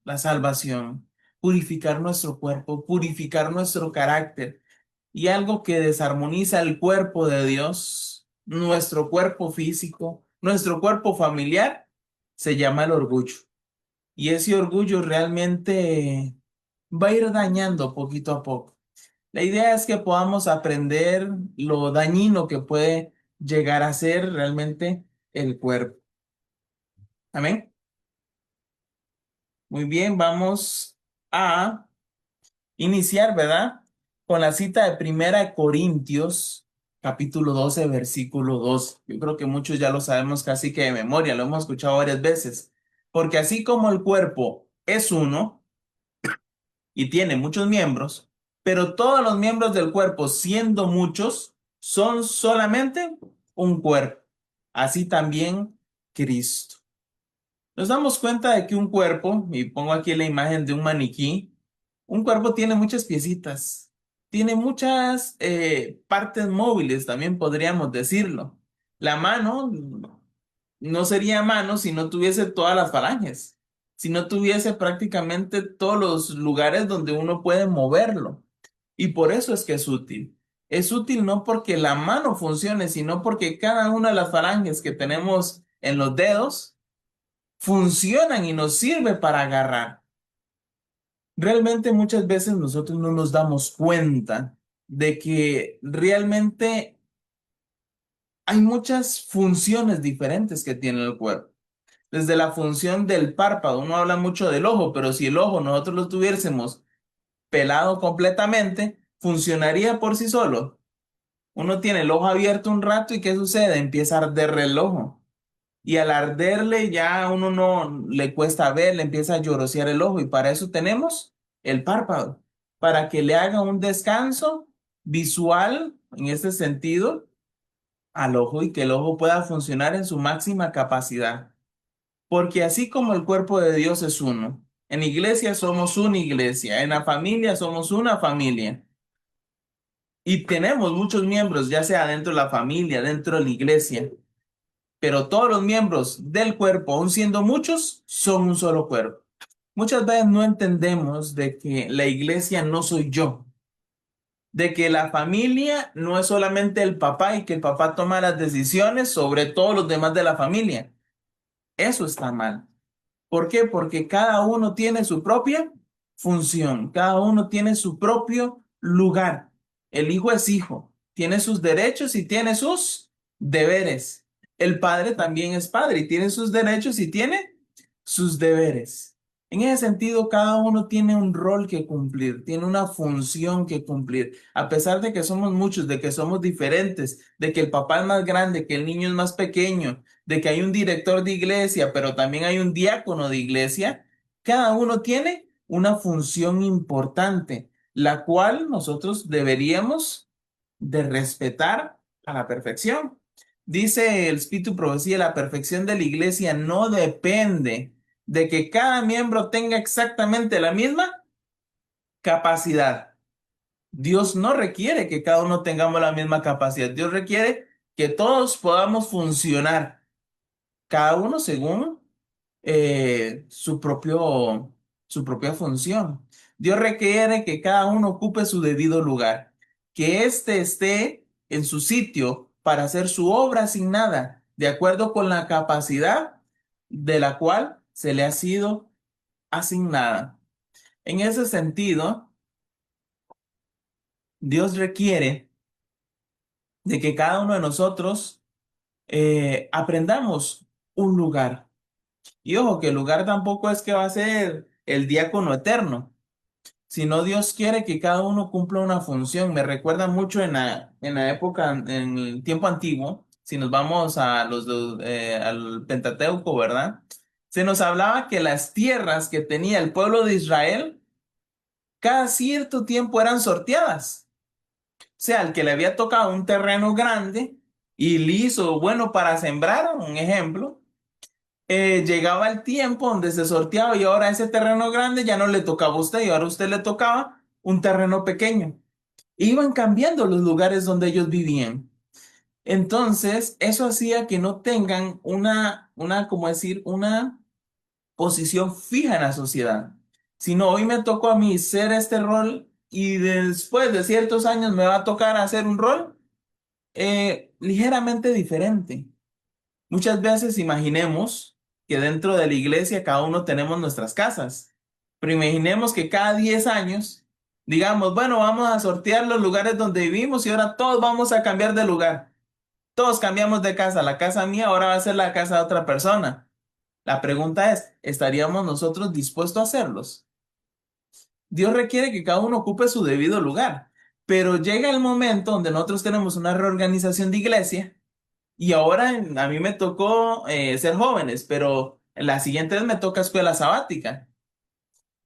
la salvación, purificar nuestro cuerpo, purificar nuestro carácter. Y algo que desarmoniza el cuerpo de Dios, nuestro cuerpo físico, nuestro cuerpo familiar, se llama el orgullo. Y ese orgullo realmente va a ir dañando poquito a poco. La idea es que podamos aprender lo dañino que puede llegar a ser realmente el cuerpo. Amén. Muy bien, vamos a iniciar, ¿verdad? Con la cita de Primera de Corintios, capítulo 12, versículo 2. Yo creo que muchos ya lo sabemos casi que de memoria, lo hemos escuchado varias veces. Porque así como el cuerpo es uno y tiene muchos miembros, pero todos los miembros del cuerpo, siendo muchos, son solamente un cuerpo. Así también Cristo. Nos damos cuenta de que un cuerpo, y pongo aquí la imagen de un maniquí, un cuerpo tiene muchas piecitas, tiene muchas partes móviles, también podríamos decirlo. La mano no sería mano si no tuviese todas las falanges, si no tuviese prácticamente todos los lugares donde uno puede moverlo. Y por eso es que es útil. Es útil no porque la mano funcione, sino porque cada una de las falanges que tenemos en los dedos funcionan y nos sirve para agarrar. Realmente muchas veces nosotros no nos damos cuenta de que realmente hay muchas funciones diferentes que tiene el cuerpo. Desde la función del párpado, uno habla mucho del ojo, pero si el ojo nosotros lo tuviésemos pelado completamente, funcionaría por sí solo. Uno tiene el ojo abierto un rato y ¿qué sucede? Empieza a arder el ojo. Y al arderle ya a uno no le cuesta ver, le empieza a llorosear el ojo y para eso tenemos el párpado, para que le haga un descanso visual en este sentido al ojo y que el ojo pueda funcionar en su máxima capacidad. Porque así como el cuerpo de Dios es uno, en iglesia somos una iglesia, en la familia somos una familia y tenemos muchos miembros, ya sea dentro de la familia, dentro de la iglesia. Pero todos los miembros del cuerpo, aun siendo muchos, son un solo cuerpo. Muchas veces no entendemos de que la iglesia no soy yo, de que la familia no es solamente el papá y que el papá toma las decisiones sobre todos los demás de la familia. Eso está mal. ¿Por qué? Porque cada uno tiene su propia función, cada uno tiene su propio lugar. El hijo es hijo, tiene sus derechos y tiene sus deberes. El padre también es padre y tiene sus derechos y tiene sus deberes. En ese sentido, cada uno tiene un rol que cumplir, tiene una función que cumplir. A pesar de que somos muchos, de que somos diferentes, de que el papá es más grande, que el niño es más pequeño, de que hay un director de iglesia, pero también hay un diácono de iglesia, cada uno tiene una función importante, la cual nosotros deberíamos de respetar a la perfección. Dice el Espíritu Profecía, la perfección de la iglesia no depende de que cada miembro tenga exactamente la misma capacidad. Dios no requiere que cada uno tengamos la misma capacidad. Dios requiere que todos podamos funcionar, cada uno según su propia función. Dios requiere que cada uno ocupe su debido lugar, que éste esté en su sitio para hacer su obra asignada, de acuerdo con la capacidad de la cual se le ha sido asignada. En ese sentido, Dios requiere de que cada uno de nosotros aprendamos un lugar. Y ojo, que el lugar tampoco es que va a ser el diácono eterno, sino Dios quiere que cada uno cumpla una función. Me recuerda mucho en la época, en el tiempo antiguo, si nos vamos a al Pentateuco, ¿verdad? Se nos hablaba que las tierras que tenía el pueblo de Israel, cada cierto tiempo eran sorteadas. O sea, al que le había tocado un terreno grande y liso, bueno para sembrar, un ejemplo, llegaba el tiempo donde se sorteaba y ahora ese terreno grande ya no le tocaba a usted y ahora a usted le tocaba un terreno pequeño. Iban cambiando los lugares donde ellos vivían. Entonces, eso hacía que no tengan como decir, una posición fija en la sociedad, sino hoy me tocó a mí ser este rol y después de ciertos años me va a tocar hacer un rol ligeramente diferente. Muchas veces imaginemos que dentro de la iglesia cada uno tenemos nuestras casas, pero imaginemos que cada 10 años digamos, bueno, vamos a sortear los lugares donde vivimos y ahora todos vamos a cambiar de lugar. Todos cambiamos de casa. La casa mía ahora va a ser la casa de otra persona. La pregunta es, ¿estaríamos nosotros dispuestos a hacerlos? Dios requiere que cada uno ocupe su debido lugar, pero llega el momento donde nosotros tenemos una reorganización de iglesia y ahora a mí me tocó ser jóvenes, pero la siguiente vez me toca escuela sabática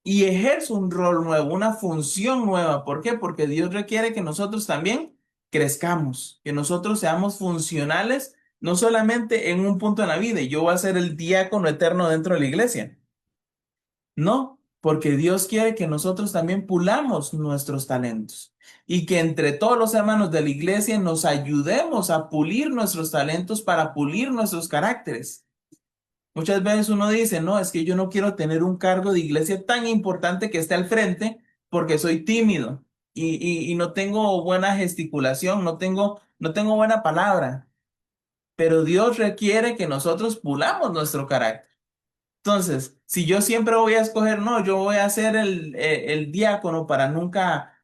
y ejerzo un rol nuevo, una función nueva. ¿Por qué? Porque Dios requiere que nosotros también crezcamos, que nosotros seamos funcionales, no solamente en un punto de la vida, y yo voy a ser el diácono eterno dentro de la iglesia. No, porque Dios quiere que nosotros también pulamos nuestros talentos y que entre todos los hermanos de la iglesia nos ayudemos a pulir nuestros talentos para pulir nuestros caracteres. Muchas veces uno dice, no, es que yo no quiero tener un cargo de iglesia tan importante que esté al frente porque soy tímido y no tengo buena gesticulación, no tengo buena palabra, pero Dios requiere que nosotros pulamos nuestro carácter. Entonces, si yo siempre voy a escoger, no, yo voy a ser el diácono para nunca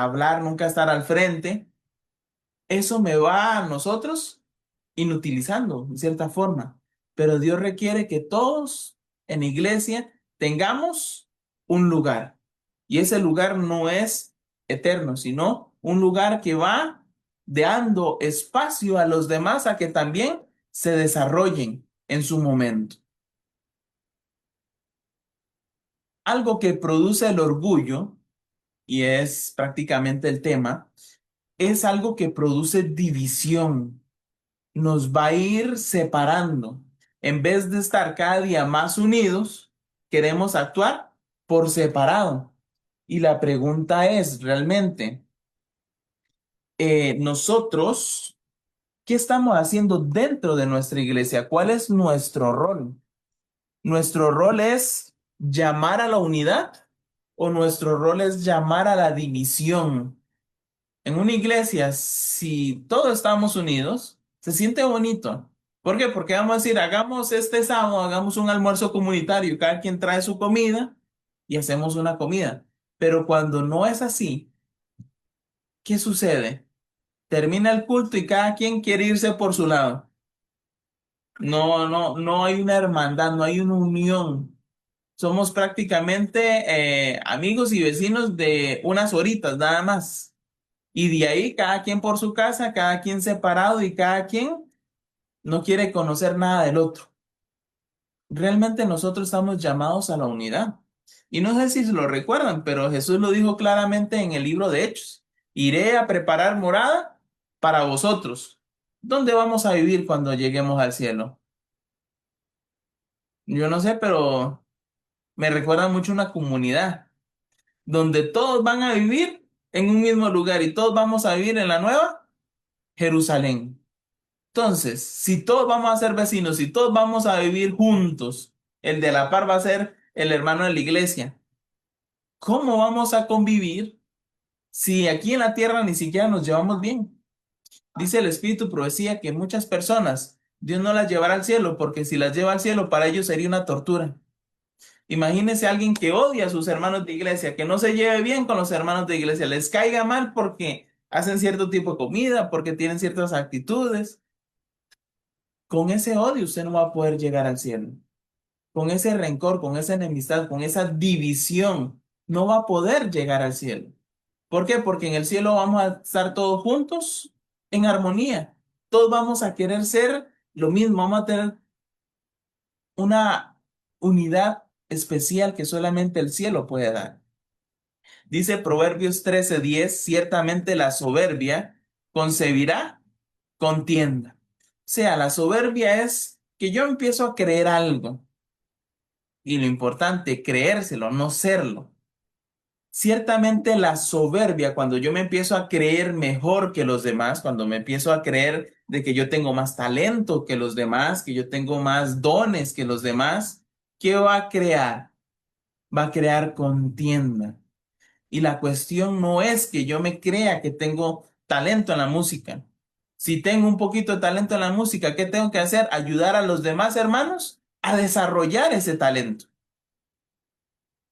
hablar, nunca estar al frente, eso me va a nosotros inutilizando, de cierta forma. Pero Dios requiere que todos en iglesia tengamos un lugar. Y ese lugar no es eterno, sino un lugar que va dando espacio a los demás a que también se desarrollen en su momento. Algo que produce el orgullo, y es prácticamente el tema, es algo que produce división. Nos va a ir separando. En vez de estar cada día más unidos, queremos actuar por separado. Y la pregunta es, realmente, nosotros, ¿qué estamos haciendo dentro de nuestra iglesia? ¿Cuál es nuestro rol? ¿Nuestro rol es llamar a la unidad o nuestro rol es llamar a la división? En una iglesia, si todos estamos unidos, se siente bonito. ¿Por qué? Porque vamos a decir, hagamos este sábado, hagamos un almuerzo comunitario, cada quien trae su comida y hacemos una comida. Pero cuando no es así, ¿qué sucede? Termina el culto y cada quien quiere irse por su lado. No hay una hermandad, no hay una unión. Somos prácticamente amigos y vecinos de unas horitas nada más. Y de ahí cada quien por su casa, cada quien separado y cada quien no quiere conocer nada del otro. Realmente nosotros estamos llamados a la unidad. Y no sé si se lo recuerdan, pero Jesús lo dijo claramente en el libro de Hechos. Iré a preparar morada para vosotros. ¿Dónde vamos a vivir cuando lleguemos al cielo? Yo no sé, pero me recuerda mucho una comunidad donde todos van a vivir en un mismo lugar y todos vamos a vivir en la nueva Jerusalén. Entonces, si todos vamos a ser vecinos, si todos vamos a vivir juntos, el de la par va a ser el hermano de la iglesia. ¿Cómo vamos a convivir si aquí en la tierra ni siquiera nos llevamos bien? Dice el Espíritu Profecía que muchas personas Dios no las llevará al cielo porque si las lleva al cielo para ellos sería una tortura. Imagínese a alguien que odia a sus hermanos de iglesia, que no se lleve bien con los hermanos de iglesia, les caiga mal porque hacen cierto tipo de comida, porque tienen ciertas actitudes. Con ese odio usted no va a poder llegar al cielo. Con ese rencor, con esa enemistad, con esa división, no va a poder llegar al cielo. ¿Por qué? Porque en el cielo vamos a estar todos juntos en armonía. Todos vamos a querer ser lo mismo, vamos a tener una unidad especial que solamente el cielo puede dar. Dice Proverbios 13:10, ciertamente la soberbia concebirá contienda. O sea, la soberbia es que yo empiezo a creer algo y lo importante, creérselo, no serlo. Ciertamente la soberbia, cuando yo me empiezo a creer mejor que los demás, cuando me empiezo a creer de que yo tengo más talento que los demás, que yo tengo más dones que los demás, ¿Qué va a crear? Va a crear contienda. Y la cuestión no es que yo me crea que tengo talento en la música. Si tengo un poquito de talento en la música, ¿qué tengo que hacer? Ayudar a los demás hermanos a desarrollar ese talento.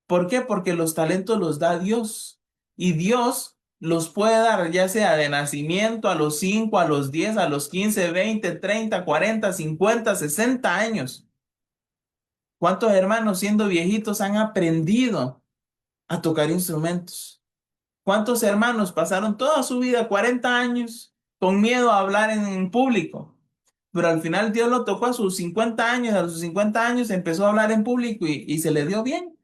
¿Por qué? Porque los talentos los da Dios. Y Dios los puede dar ya sea de nacimiento a los 5, a los 10, a los 15, 20, 30, 40, 50, 60 años. ¿Cuántos hermanos siendo viejitos han aprendido a tocar instrumentos? ¿Cuántos hermanos pasaron toda su vida, 40 años, con miedo a hablar en público? Pero al final Dios lo tocó a sus 50 años, a sus 50 años empezó a hablar en público y se le dio bien.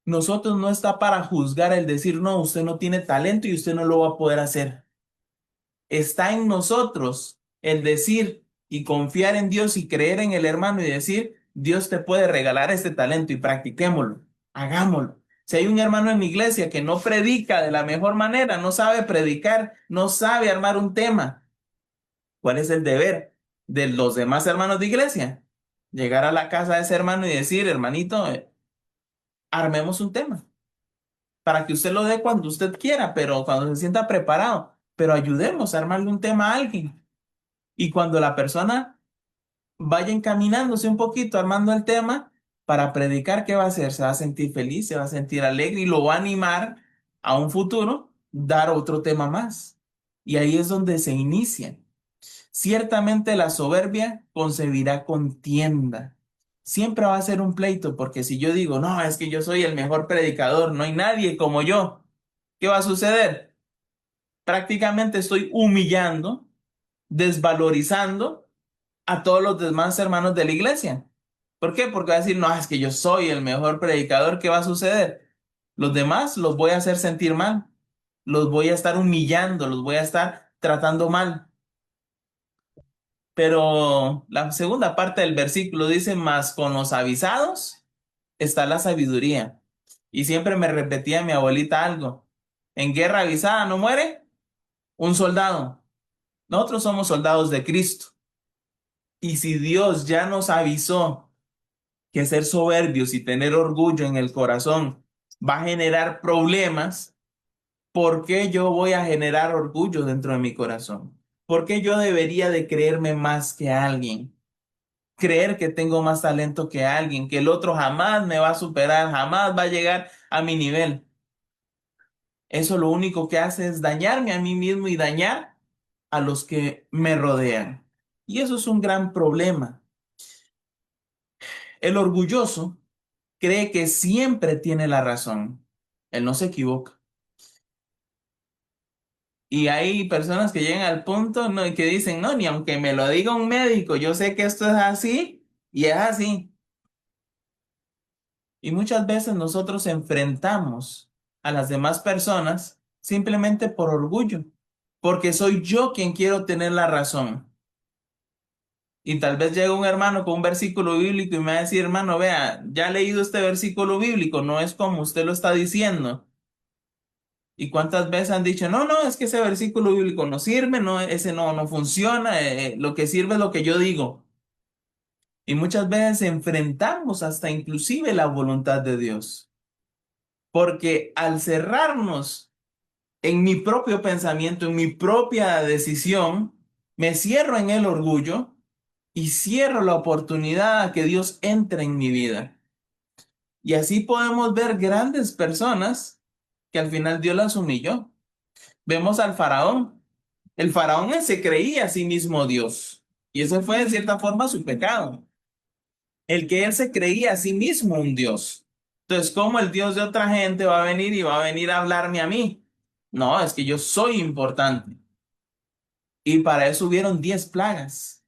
Nosotros no está para juzgar el decir, no, usted no tiene talento y usted no lo va a poder hacer. Está en nosotros el decir y confiar en Dios y creer en el hermano y decir, Dios te puede regalar este talento y practiquémoslo, hagámoslo. Si hay un hermano en mi iglesia que no predica de la mejor manera, no sabe predicar, no sabe armar un tema, ¿cuál es el deber de los demás hermanos de iglesia? Llegar a la casa de ese hermano y decir, hermanito, armemos un tema para que usted lo dé cuando usted quiera, pero cuando se sienta preparado, pero ayudemos a armarle un tema a alguien. Y cuando la persona vaya encaminándose un poquito armando el tema para predicar, ¿qué va a hacer? Se va a sentir feliz, se va a sentir alegre y lo va a animar a un futuro dar otro tema más. Y ahí es donde se inicia. Ciertamente la soberbia concebirá contienda. Siempre va a ser un pleito, porque si yo digo, no, es que yo soy el mejor predicador, no hay nadie como yo, ¿qué va a suceder? Prácticamente estoy humillando, desvalorizando a todos los demás hermanos de la iglesia. ¿Por qué? Porque va a decir, no, es que yo soy el mejor predicador, ¿qué va a suceder? Los demás los voy a hacer sentir mal, los voy a estar humillando, los voy a estar tratando mal. Pero la segunda parte del versículo dice, más con los avisados está la sabiduría. Y siempre me repetía mi abuelita algo, en guerra avisada no muere un soldado. Nosotros somos soldados de Cristo. Y si Dios ya nos avisó que ser soberbios y tener orgullo en el corazón va a generar problemas, ¿por qué yo voy a generar orgullo dentro de mi corazón? ¿Por qué yo debería de creerme más que alguien? Creer que tengo más talento que alguien, que el otro jamás me va a superar, jamás va a llegar a mi nivel. Eso lo único que hace es dañarme a mí mismo y dañar a los que me rodean. Y eso es un gran problema. El orgulloso cree que siempre tiene la razón. Él no se equivoca. Y hay personas que llegan al punto, ¿no? Y que dicen, no, ni aunque me lo diga un médico, yo sé que esto es así y es así. Y muchas veces nosotros enfrentamos a las demás personas simplemente por orgullo, porque soy yo quien quiero tener la razón. Y tal vez llega un hermano con un versículo bíblico y me va a decir, hermano, vea, ya he leído este versículo bíblico, no es como usted lo está diciendo. ¿Y cuántas veces han dicho, no, no, es que ese versículo bíblico no sirve, no, ese no funciona, lo que sirve es lo que yo digo? Y muchas veces enfrentamos hasta inclusive la voluntad de Dios, porque al cerrarnos en mi propio pensamiento, en mi propia decisión, me cierro en el orgullo y cierro la oportunidad a que Dios entre en mi vida. Y así podemos ver grandes personas que al final Dios las humilló. Vemos al faraón. El faraón se creía a sí mismo Dios. Y ese fue de cierta forma su pecado. El que él se creía a sí mismo un Dios. Entonces, ¿cómo el Dios de otra gente va a venir y va a venir a hablarme a mí? No, es que yo soy importante. Y para eso hubieron 10 plagas.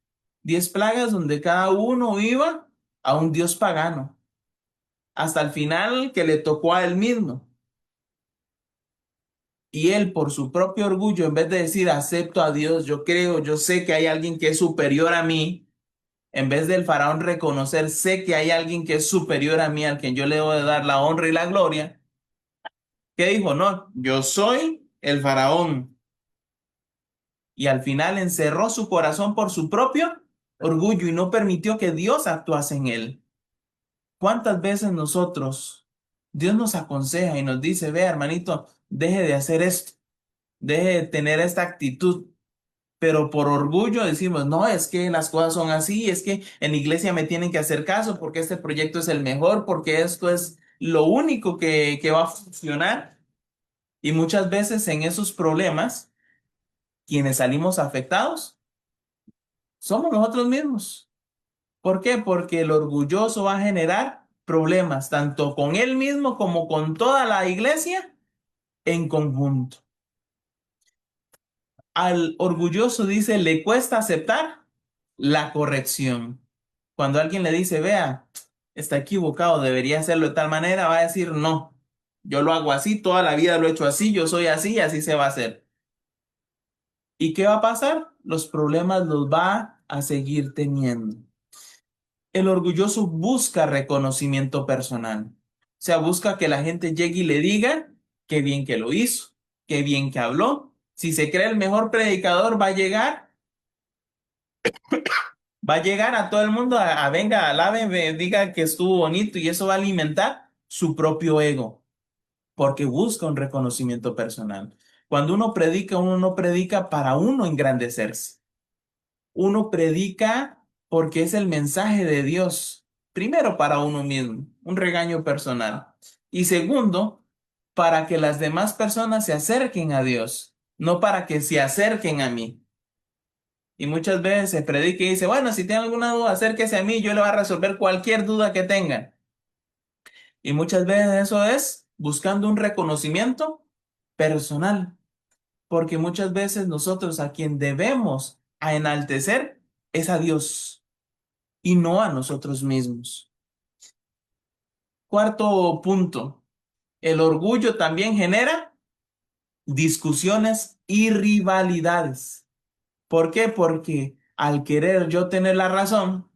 10 plagas donde cada uno iba a un Dios pagano. Hasta el final que le tocó a él mismo. Y él, por su propio orgullo, en vez de decir, acepto a Dios, yo creo, yo sé que hay alguien que es superior a mí, en vez del faraón reconocer, sé que hay alguien que es superior a mí, al que yo le debo de dar la honra y la gloria, ¿qué dijo? No, yo soy el faraón. Y al final encerró su corazón por su propio orgullo y no permitió que Dios actuase en él. ¿Cuántas veces nosotros, Dios nos aconseja y nos dice, vea, hermanito, deje de hacer esto, deje de tener esta actitud? Pero por orgullo decimos, no, es que las cosas son así, es que en la iglesia me tienen que hacer caso porque este proyecto es el mejor, porque esto es lo único que va a funcionar. Y muchas veces en esos problemas, quienes salimos afectados somos nosotros mismos. ¿Por qué? Porque el orgulloso va a generar problemas tanto con él mismo como con toda la iglesia en conjunto. Al orgulloso dice, le cuesta aceptar la corrección. Cuando alguien le dice, vea, está equivocado, debería hacerlo de tal manera, va a decir, no, yo lo hago así, toda la vida lo he hecho así, yo soy así, así se va a hacer. ¿Y qué va a pasar? Los problemas los va a seguir teniendo. El orgulloso busca reconocimiento personal. O sea, busca que la gente llegue y le diga qué bien que lo hizo, qué bien que habló. Si se cree el mejor predicador, va a llegar a todo el mundo a venga, alábeme, diga que estuvo bonito y eso va a alimentar su propio ego, porque busca un reconocimiento personal. Cuando uno no predica para uno engrandecerse. Uno predica porque es el mensaje de Dios. Primero para uno mismo, un regaño personal. Y segundo, para que las demás personas se acerquen a Dios, no para que se acerquen a mí. Y muchas veces se predica y dice, bueno, si tiene alguna duda, acérquese a mí, yo le voy a resolver cualquier duda que tengan. Y muchas veces eso es buscando un reconocimiento personal, porque muchas veces nosotros a quien debemos a enaltecer es a Dios y no a nosotros mismos. Cuarto punto, el orgullo también genera discusiones y rivalidades. ¿Por qué? Porque al querer yo tener la razón,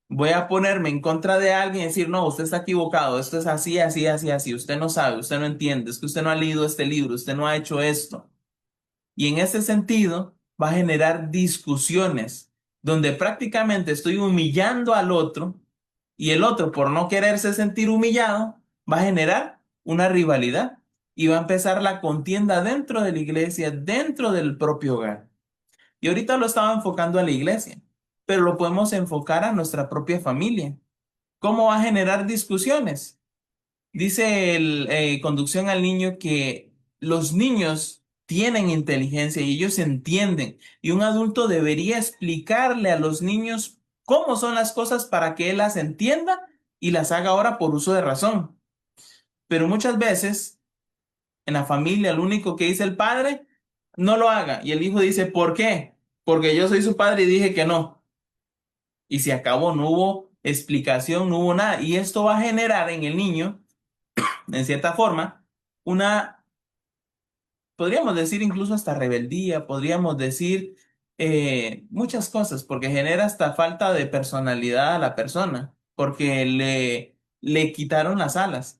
voy a ponerme en contra de alguien y decir, no, usted está equivocado, esto es así, así, así, así, usted no sabe, usted no entiende, es que usted no ha leído este libro, usted no ha hecho esto. Y en ese sentido va a generar discusiones donde prácticamente estoy humillando al otro y el otro, por no quererse sentir humillado, va a generar una rivalidad y va a empezar la contienda dentro de la iglesia, dentro del propio hogar. Y ahorita lo estaba enfocando a la iglesia, pero lo podemos enfocar a nuestra propia familia. ¿Cómo va a generar discusiones? Dice el Conducción al Niño que los niños tienen inteligencia y ellos entienden. Y un adulto debería explicarle a los niños cómo son las cosas para que él las entienda y las haga ahora por uso de razón. Pero muchas veces en la familia, lo único que dice el padre, no lo haga. Y el hijo dice, ¿por qué? Porque yo soy su padre y dije que no. Y se acabó, no hubo explicación, no hubo nada. Y esto va a generar en el niño, en cierta forma, una, podríamos decir incluso hasta rebeldía, podríamos decir muchas cosas, porque genera hasta falta de personalidad a la persona, porque le quitaron las alas.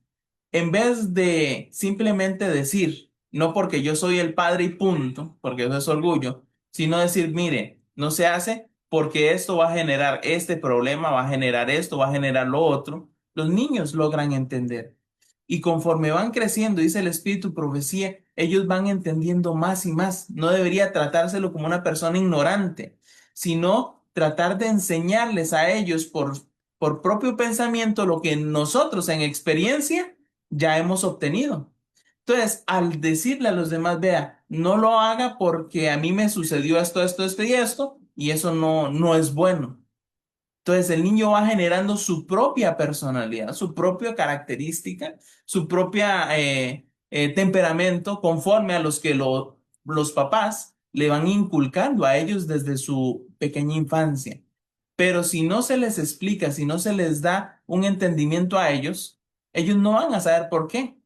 En vez de simplemente decir, no porque yo soy el padre y punto, porque eso es orgullo, sino decir, mire, no se hace porque esto va a generar este problema, va a generar esto, va a generar lo otro. Los niños logran entender. Y conforme van creciendo, dice el Espíritu Profecía, ellos van entendiendo más y más. No debería tratárselo como una persona ignorante, sino tratar de enseñarles a ellos por propio pensamiento lo que nosotros en experiencia ya hemos obtenido. Entonces, al decirle a los demás, vea, no lo haga porque a mí me sucedió esto, esto, esto y eso no es bueno. Entonces el niño va generando su propia personalidad, su propia característica, su propia temperamento conforme a los que los papás le van inculcando a ellos desde su pequeña infancia. Pero si no se les explica, si no se les da un entendimiento a ellos no van a saber por qué.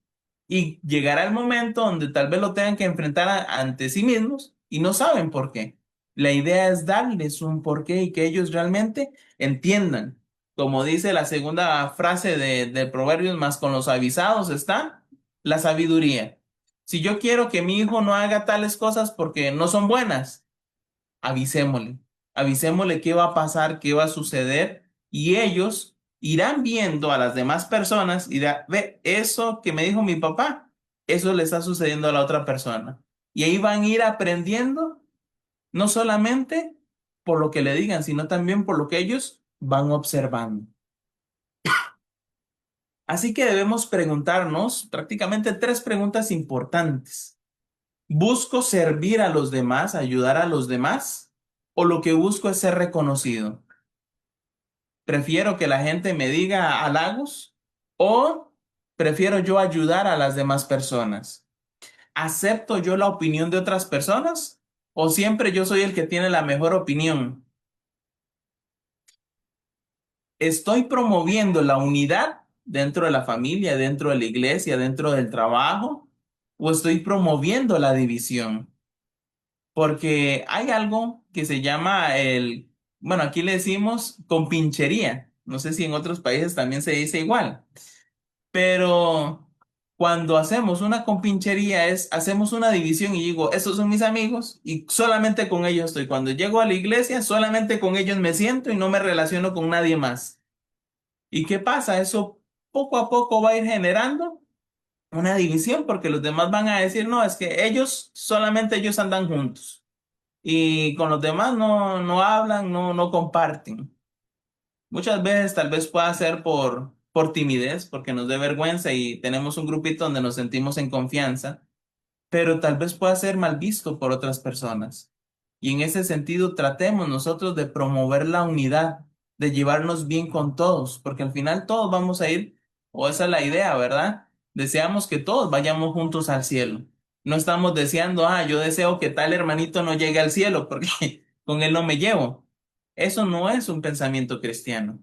Y llegará el momento donde tal vez lo tengan que enfrentar ante sí mismos y no saben por qué. La idea es darles un porqué y que ellos realmente entiendan. Como dice la segunda frase de Proverbios, más con los avisados está la sabiduría. Si yo quiero que mi hijo no haga tales cosas porque no son buenas, avisémosle. avisémosle qué va a pasar, qué va a suceder, y ellos irán viendo a las demás personas y dirán, ve, eso que me dijo mi papá, eso le está sucediendo a la otra persona. Y ahí van a ir aprendiendo, no solamente por lo que le digan, sino también por lo que ellos van observando. Así que debemos preguntarnos prácticamente tres preguntas importantes. ¿Busco servir a los demás, ayudar a los demás? ¿O lo que busco es ser reconocido? ¿Prefiero que la gente me diga halagos? ¿O prefiero yo ayudar a las demás personas? ¿Acepto yo la opinión de otras personas? ¿O siempre yo soy el que tiene la mejor opinión? ¿Estoy promoviendo la unidad dentro de la familia, dentro de la iglesia, dentro del trabajo? ¿O estoy promoviendo la división? Porque hay algo que se llama bueno, aquí le decimos compinchería. No sé si en otros países también se dice igual, pero cuando hacemos una compinchería hacemos una división y digo, esos son mis amigos y solamente con ellos estoy. Cuando llego a la iglesia, solamente con ellos me siento y no me relaciono con nadie más. ¿Y qué pasa? Eso poco a poco va a ir generando una división porque los demás van a decir, no, es que solamente ellos andan juntos y con los demás no hablan, no comparten. Muchas veces tal vez pueda ser por timidez, porque nos dé vergüenza y tenemos un grupito donde nos sentimos en confianza, pero tal vez pueda ser mal visto por otras personas. Y en ese sentido, tratemos nosotros de promover la unidad, de llevarnos bien con todos, porque al final todos vamos a ir, o esa es la idea, ¿verdad? Deseamos que todos vayamos juntos al cielo. No estamos deseando, yo deseo que tal hermanito no llegue al cielo, porque con él no me llevo. Eso no es un pensamiento cristiano.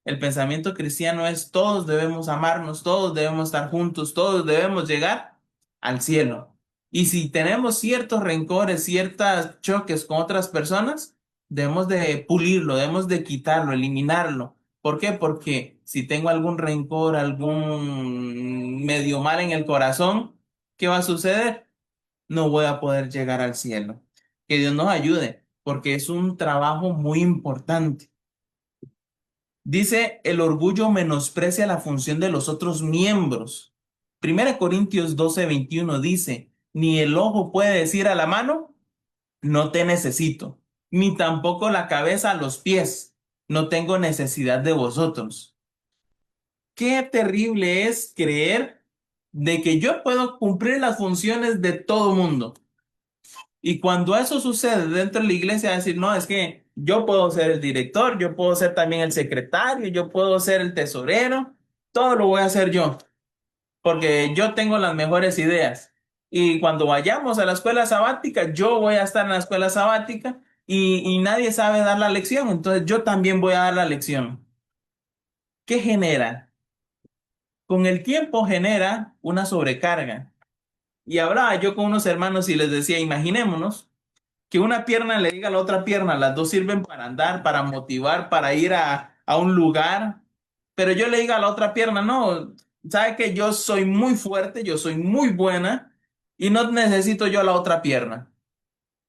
El pensamiento cristiano es todos debemos amarnos, todos debemos estar juntos, todos debemos llegar al cielo. Y si tenemos ciertos rencores, ciertos choques con otras personas, debemos de pulirlo, debemos de quitarlo, eliminarlo. ¿Por qué? Porque si tengo algún rencor, algún medio mal en el corazón, ¿qué va a suceder? No voy a poder llegar al cielo. Que Dios nos ayude, porque es un trabajo muy importante. Dice, el orgullo menosprecia la función de los otros miembros. 1 Corintios 12:21 dice, ni el ojo puede decir a la mano, no te necesito, ni tampoco la cabeza a los pies, no tengo necesidad de vosotros. Qué terrible es creer de que yo puedo cumplir las funciones de todo mundo. Y cuando eso sucede dentro de la iglesia, decir, no, es que yo puedo ser el director, yo puedo ser también el secretario, yo puedo ser el tesorero, todo lo voy a hacer yo, porque yo tengo las mejores ideas. Y cuando vayamos a la escuela sabática, yo voy a estar en la escuela sabática y nadie sabe dar la lección, entonces yo también voy a dar la lección. ¿Qué genera? Con el tiempo genera una sobrecarga. Y hablaba yo con unos hermanos y les decía, imaginémonos que una pierna le diga a la otra pierna, las dos sirven para andar, para motivar, para ir a un lugar, pero yo le diga a la otra pierna, no, sabe que yo soy muy fuerte, yo soy muy buena y no necesito yo la otra pierna.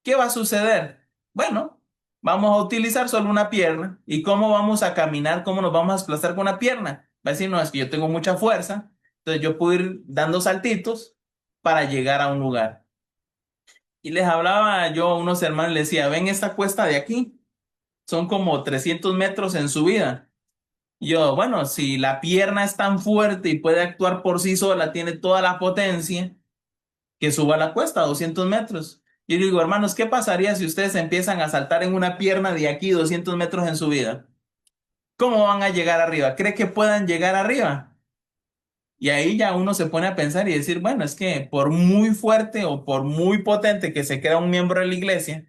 ¿Qué va a suceder? Bueno, vamos a utilizar solo una pierna. ¿Y cómo vamos a caminar? ¿Cómo nos vamos a desplazar con una pierna? Va a decir, no, es que yo tengo mucha fuerza, entonces yo puedo ir dando saltitos para llegar a un lugar. Y les hablaba yo a unos hermanos, les decía, ven esta cuesta de aquí, son como 300 metros en subida. Y yo, bueno, si la pierna es tan fuerte y puede actuar por sí sola, tiene toda la potencia, que suba la cuesta a 200 metros. Yo digo, hermanos, ¿qué pasaría si ustedes empiezan a saltar en una pierna de aquí 200 metros en subida? ¿Cómo van a llegar arriba? ¿Cree que puedan llegar arriba? Y ahí ya uno se pone a pensar y decir, bueno, es que por muy fuerte o por muy potente que se crea un miembro de la iglesia,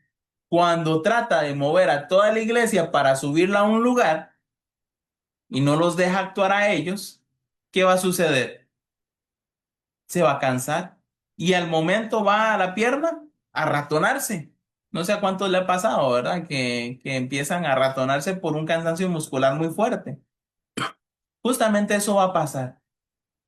cuando trata de mover a toda la iglesia para subirla a un lugar y no los deja actuar a ellos, ¿qué va a suceder? Se va a cansar y al momento va a la pierna a ratonarse. No sé a cuántos le ha pasado, ¿verdad? Que empiezan a ratonarse por un cansancio muscular muy fuerte. Justamente eso va a pasar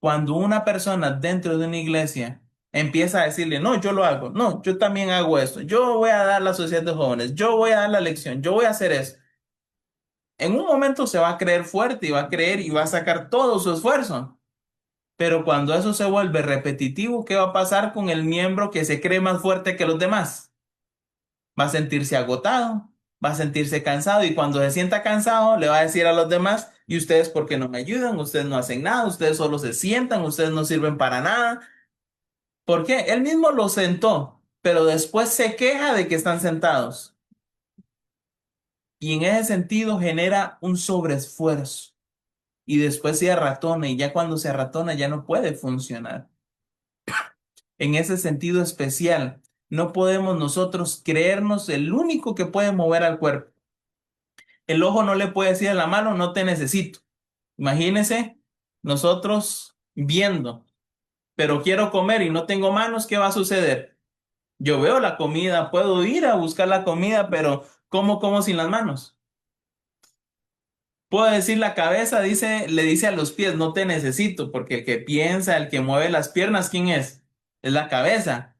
cuando una persona dentro de una iglesia empieza a decirle, no, yo lo hago, no, yo también hago esto, yo voy a dar la sociedad de jóvenes, yo voy a dar la lección, yo voy a hacer eso. En un momento se va a creer fuerte y va a creer y va a sacar todo su esfuerzo. Pero cuando eso se vuelve repetitivo, ¿qué va a pasar con el miembro que se cree más fuerte que los demás? Va a sentirse agotado, va a sentirse cansado y cuando se sienta cansado le va a decir a los demás, ¿y ustedes por qué no me ayudan? Ustedes no hacen nada, ustedes solo se sientan, ustedes no sirven para nada. ¿Por qué? Él mismo los sentó, pero después se queja de que están sentados y en ese sentido genera un sobreesfuerzo y después se arratona y ya cuando se arratona ya no puede funcionar. En ese sentido especial, no podemos nosotros creernos el único que puede mover al cuerpo. El ojo no le puede decir a la mano, no te necesito. Imagínese nosotros viendo, pero quiero comer y no tengo manos, ¿qué va a suceder? Yo veo la comida, puedo ir a buscar la comida, pero ¿cómo como sin las manos? Puedo decir la cabeza, le dice a los pies, no te necesito, porque el que piensa, el que mueve las piernas, ¿quién es? Es la cabeza.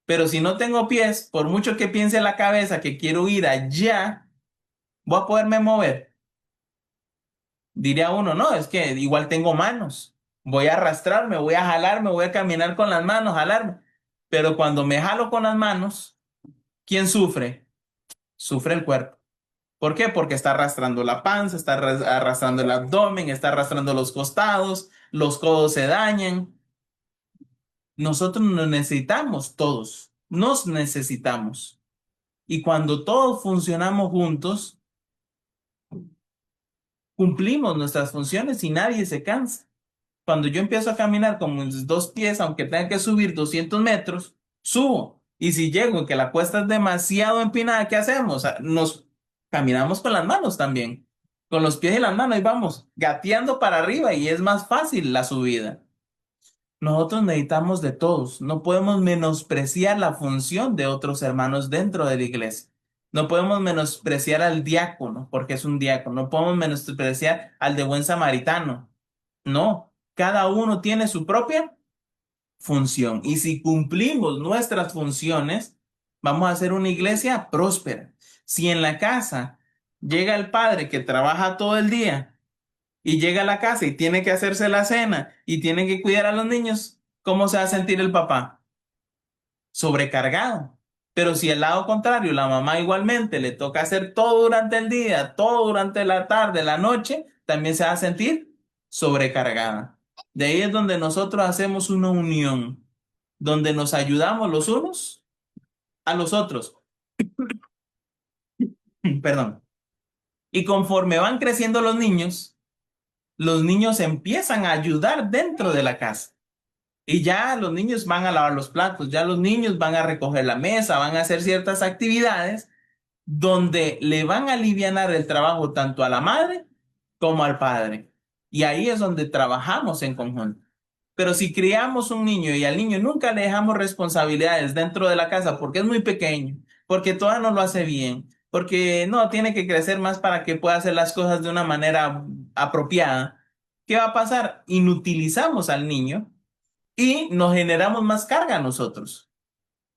Pero si no tengo pies, por mucho que piense la cabeza que quiero ir allá, voy a poderme mover. Diría uno, no, es que igual tengo manos. Voy a arrastrarme, voy a jalarme, voy a caminar con las manos, jalarme. Pero cuando me jalo con las manos, ¿quién sufre? Sufre el cuerpo. ¿Por qué? Porque está arrastrando la panza, está arrastrando el abdomen, está arrastrando los costados, los codos se dañan. Nosotros nos necesitamos todos, nos necesitamos. Y cuando todos funcionamos juntos, cumplimos nuestras funciones y nadie se cansa. Cuando yo empiezo a caminar con mis dos pies, aunque tenga que subir 200 metros, subo. Y si llego que la cuesta es demasiado empinada, ¿qué hacemos? Nos caminamos con las manos también. Con los pies y las manos y vamos gateando para arriba y es más fácil la subida. Nosotros necesitamos de todos. No podemos menospreciar la función de otros hermanos dentro de la iglesia. No podemos menospreciar al diácono porque es un diácono. No podemos menospreciar al de buen samaritano. No, cada uno tiene su propia función. Y si cumplimos nuestras funciones, vamos a ser una iglesia próspera. Si en la casa llega el padre que trabaja todo el día y llega a la casa y tiene que hacerse la cena y tiene que cuidar a los niños, ¿cómo se va a sentir el papá? Sobrecargado. Pero si al lado contrario, la mamá igualmente le toca hacer todo durante el día, todo durante la tarde, la noche, también se va a sentir sobrecargada. De ahí es donde nosotros hacemos una unión, donde nos ayudamos los unos a los otros. Perdón. Y conforme van creciendo los niños empiezan a ayudar dentro de la casa. Y ya los niños van a lavar los platos, ya los niños van a recoger la mesa, van a hacer ciertas actividades donde le van a alivianar el trabajo tanto a la madre como al padre. Y ahí es donde trabajamos en conjunto. Pero si criamos un niño y al niño nunca le dejamos responsabilidades dentro de la casa porque es muy pequeño, porque todavía no lo hace bien, porque no tiene que crecer más para que pueda hacer las cosas de una manera apropiada, ¿qué va a pasar? Inutilizamos al niño y nos generamos más carga a nosotros,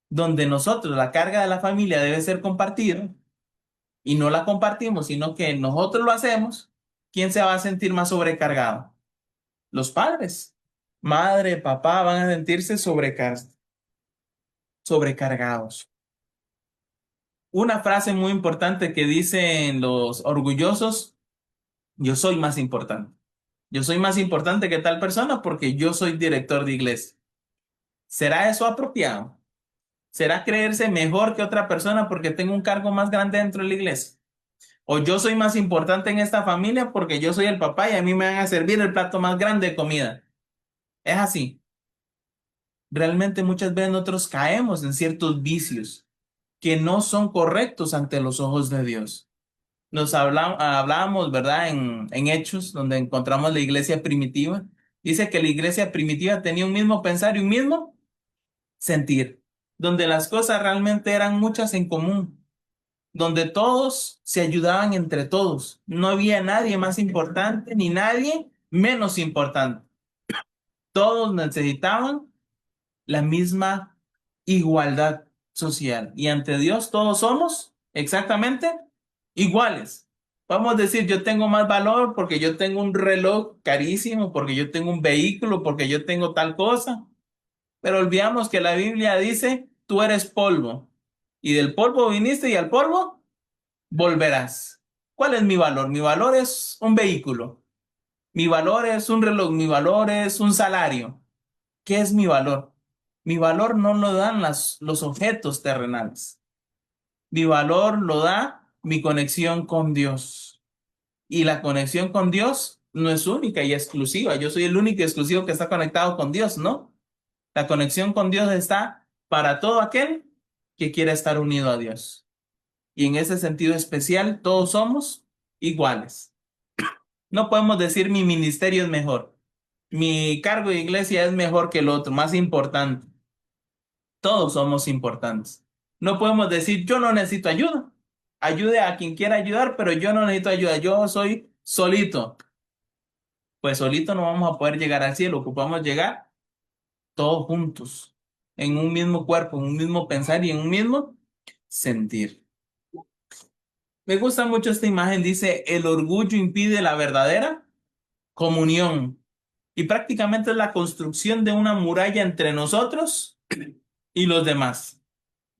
donde nosotros, la carga de la familia debe ser compartida y no la compartimos, sino que nosotros lo hacemos, ¿quién se va a sentir más sobrecargado? Los padres. Madre, papá van a sentirse sobrecargados. Una frase muy importante que dicen los orgullosos, yo soy más importante. Yo soy más importante que tal persona porque yo soy director de iglesia. ¿Será eso apropiado? ¿Será creerse mejor que otra persona porque tengo un cargo más grande dentro de la iglesia? ¿O yo soy más importante en esta familia porque yo soy el papá y a mí me van a servir el plato más grande de comida? Es así. Realmente muchas veces nosotros caemos en ciertos vicios que no son correctos ante los ojos de Dios. Hablábamos, ¿verdad? En Hechos, donde encontramos la iglesia primitiva. Dice que la iglesia primitiva tenía un mismo pensar y un mismo sentir, donde las cosas realmente eran muchas en común, donde todos se ayudaban entre todos. No había nadie más importante ni nadie menos importante. Todos necesitaban la misma igualdad social. Y ante Dios todos somos exactamente iguales. Vamos a decir, yo tengo más valor porque yo tengo un reloj carísimo, porque yo tengo un vehículo, porque yo tengo tal cosa. Pero olvidamos que la Biblia dice, tú eres polvo. Y del polvo viniste y al polvo volverás. ¿Cuál es mi valor? Mi valor es un vehículo. Mi valor es un reloj. Mi valor es un salario. ¿Qué es mi valor? Mi valor no lo dan los objetos terrenales. Mi valor lo da mi conexión con Dios. Y la conexión con Dios no es única y exclusiva. Yo soy el único y exclusivo que está conectado con Dios, ¿no? La conexión con Dios está para todo aquel que quiera estar unido a Dios. Y en ese sentido especial, todos somos iguales. No podemos decir mi ministerio es mejor, mi cargo de iglesia es mejor que el otro, más importante. Todos somos importantes. No podemos decir yo no necesito ayuda. Ayude a quien quiera ayudar, pero yo no necesito ayuda. Yo soy solito. Pues solito no vamos a poder llegar al cielo. Ocupamos llegar todos juntos, en un mismo cuerpo, en un mismo pensar y en un mismo sentir. Me gusta mucho esta imagen, dice, el orgullo impide la verdadera comunión y prácticamente es la construcción de una muralla entre nosotros y los demás,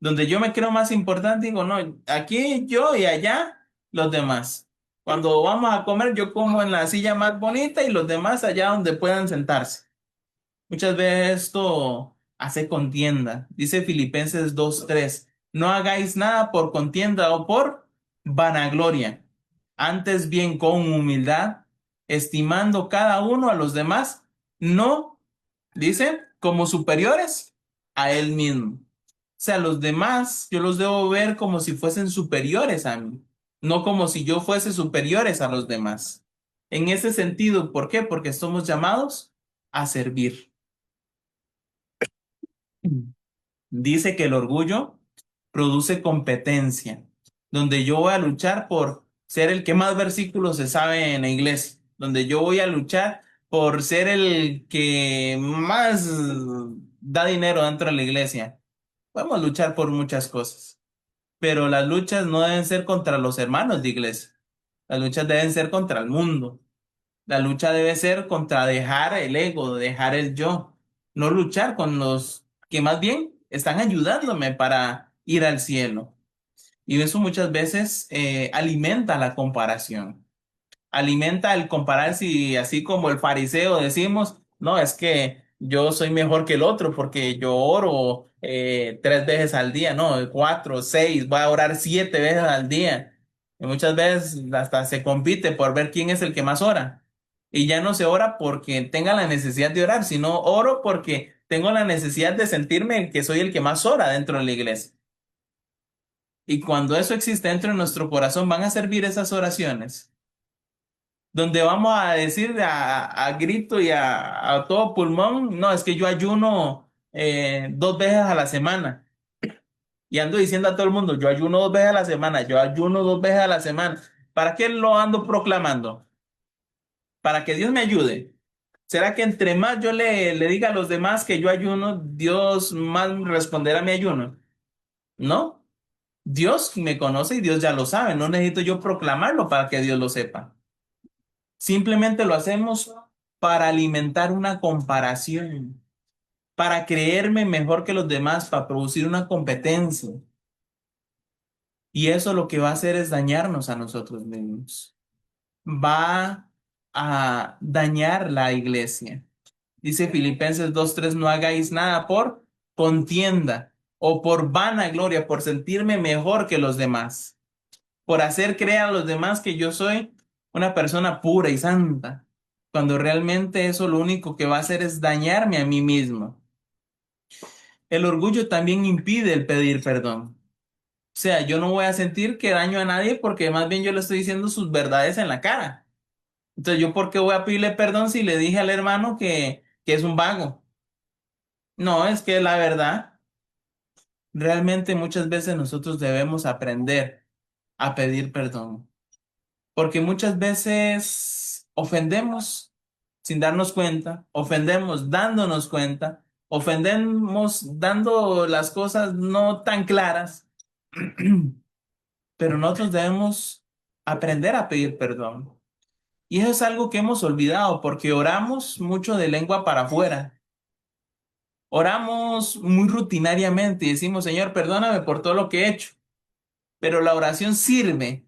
donde yo me creo más importante, digo, no, aquí yo y allá los demás. Cuando vamos a comer, yo como en la silla más bonita y los demás allá donde puedan sentarse. Muchas veces esto hace contienda. Dice Filipenses 2:3, no hagáis nada por contienda o por vanagloria, antes bien con humildad, estimando cada uno a los demás, no, dice, como superiores a él mismo. O sea, los demás yo los debo ver como si fuesen superiores a mí, no como si yo fuese superiores a los demás. En ese sentido, ¿por qué? Porque somos llamados a servir. Dice que el orgullo produce competencia, donde yo voy a luchar por ser el que más versículos se sabe en la iglesia, donde yo voy a luchar por ser el que más da dinero dentro de la iglesia. Podemos luchar por muchas cosas, pero las luchas no deben ser contra los hermanos de iglesia. Las luchas deben ser contra el mundo. La lucha debe ser contra dejar el ego, dejar el yo, no luchar con los que más bien están ayudándome para ir al cielo. Y eso muchas veces alimenta la comparación, alimenta el compararse y así como el fariseo decimos, no, es que yo soy mejor que el otro porque yo oro 3 veces al día, no, 4, 6, voy a orar 7 veces al día. Y muchas veces hasta se compite por ver quién es el que más ora. Y ya no se ora porque tenga la necesidad de orar, sino oro porque tengo la necesidad de sentirme que soy el que más ora dentro de la iglesia. Y cuando eso existe dentro de nuestro corazón, van a servir esas oraciones donde vamos a decir a grito y a todo pulmón, no, es que yo ayuno 2 veces a la semana. Y ando diciendo a todo el mundo, yo ayuno 2 veces a la semana, yo ayuno 2 veces a la semana. ¿Para qué lo ando proclamando? Para que Dios me ayude. ¿Será que entre más yo le diga a los demás que yo ayuno, Dios más responderá a mi ayuno? No, Dios me conoce y Dios ya lo sabe, no necesito yo proclamarlo para que Dios lo sepa. Simplemente lo hacemos para alimentar una comparación, para creerme mejor que los demás, para producir una competencia. Y eso lo que va a hacer es dañarnos a nosotros mismos. Va a dañar la iglesia. Dice Filipenses 2:3, no hagáis nada por contienda o por vanagloria, por sentirme mejor que los demás, por hacer creer a los demás que yo soy una persona pura y santa, cuando realmente eso lo único que va a hacer es dañarme a mí mismo. El orgullo también impide el pedir perdón. O sea, yo no voy a sentir que daño a nadie porque más bien yo le estoy diciendo sus verdades en la cara. Entonces, ¿yo por qué voy a pedirle perdón si le dije al hermano que es un vago? No, es que la verdad, realmente muchas veces nosotros debemos aprender a pedir perdón. Porque muchas veces ofendemos sin darnos cuenta, ofendemos dándonos cuenta, ofendemos dando las cosas no tan claras, pero nosotros debemos aprender a pedir perdón. Y eso es algo que hemos olvidado porque oramos mucho de lengua para afuera. Oramos muy rutinariamente y decimos, Señor, perdóname por todo lo que he hecho. Pero la oración sirve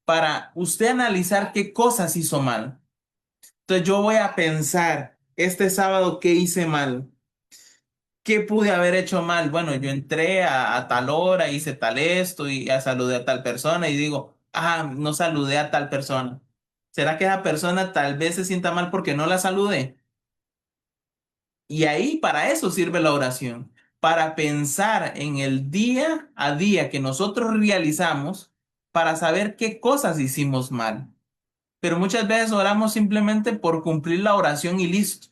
para usted analizar qué cosas hizo mal. Entonces yo voy a pensar este sábado qué hice mal. ¿Qué pude haber hecho mal? Bueno, yo entré a tal hora, hice tal esto y saludé a tal persona y digo, no saludé a tal persona. ¿Será que esa persona tal vez se sienta mal porque no la saludé? Y ahí para eso sirve la oración, para pensar en el día a día que nosotros realizamos para saber qué cosas hicimos mal. Pero muchas veces oramos simplemente por cumplir la oración y listo.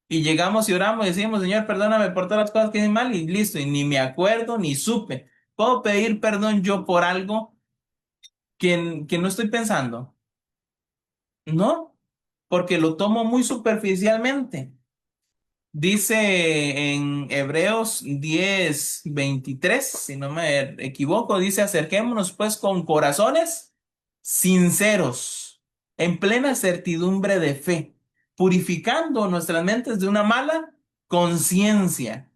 Y llegamos y oramos y decimos, Señor, perdóname por todas las cosas que hice mal y listo. Y ni me acuerdo ni supe. ¿Puedo pedir perdón yo por algo que no estoy pensando? No, porque lo tomo muy superficialmente. Dice en Hebreos 10:23, si no me equivoco, dice, acerquémonos pues con corazones sinceros, en plena certidumbre de fe, purificando nuestras mentes de una mala conciencia.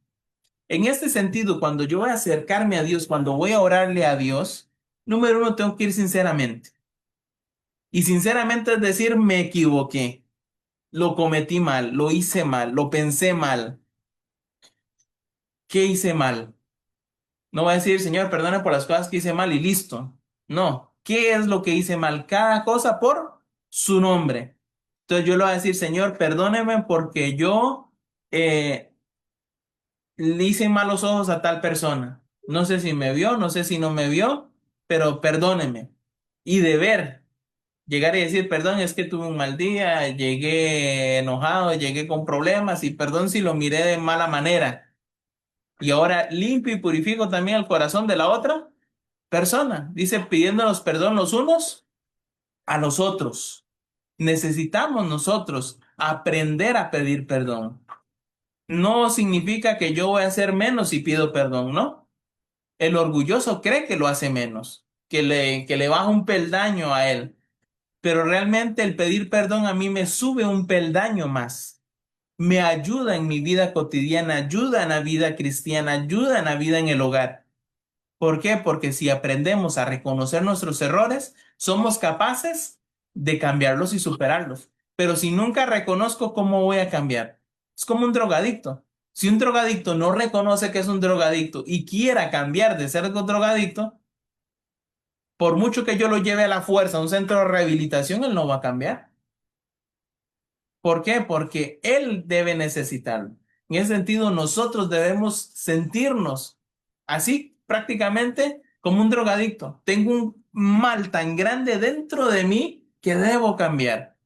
En este sentido, cuando yo voy a acercarme a Dios, cuando voy a orarle a Dios, número uno, tengo que ir sinceramente. Y sinceramente es decir, me equivoqué, lo cometí mal, lo hice mal, lo pensé mal. ¿Qué hice mal? No voy a decir, Señor, perdone por las cosas que hice mal y listo. No, ¿qué es lo que hice mal? Cada cosa por su nombre. Entonces yo le voy a decir, Señor, perdóneme porque yo le hice malos ojos a tal persona. No sé si me vio, no sé si no me vio, pero perdóneme. Y deber llegar y decir, perdón, es que tuve un mal día, llegué enojado, llegué con problemas y perdón si lo miré de mala manera. Y ahora limpio y purifico también el corazón de la otra persona. Dice, pidiéndonos perdón los unos a los otros. Necesitamos nosotros aprender a pedir perdón. No significa que yo voy a hacer menos si pido perdón, ¿no? El orgulloso cree que lo hace menos, que le baja un peldaño a él. Pero realmente el pedir perdón a mí me sube un peldaño más. Me ayuda en mi vida cotidiana, ayuda en la vida cristiana, ayuda en la vida en el hogar. ¿Por qué? Porque si aprendemos a reconocer nuestros errores, somos capaces de cambiarlos y superarlos. Pero si nunca reconozco, ¿cómo voy a cambiar? Es como un drogadicto. Si un drogadicto no reconoce que es un drogadicto y quiera cambiar de ser un drogadicto, por mucho que yo lo lleve a la fuerza a un centro de rehabilitación, él no va a cambiar. ¿Por qué? Porque él debe necesitarlo. En ese sentido, nosotros debemos sentirnos así prácticamente como un drogadicto. Tengo un mal tan grande dentro de mí que debo cambiar.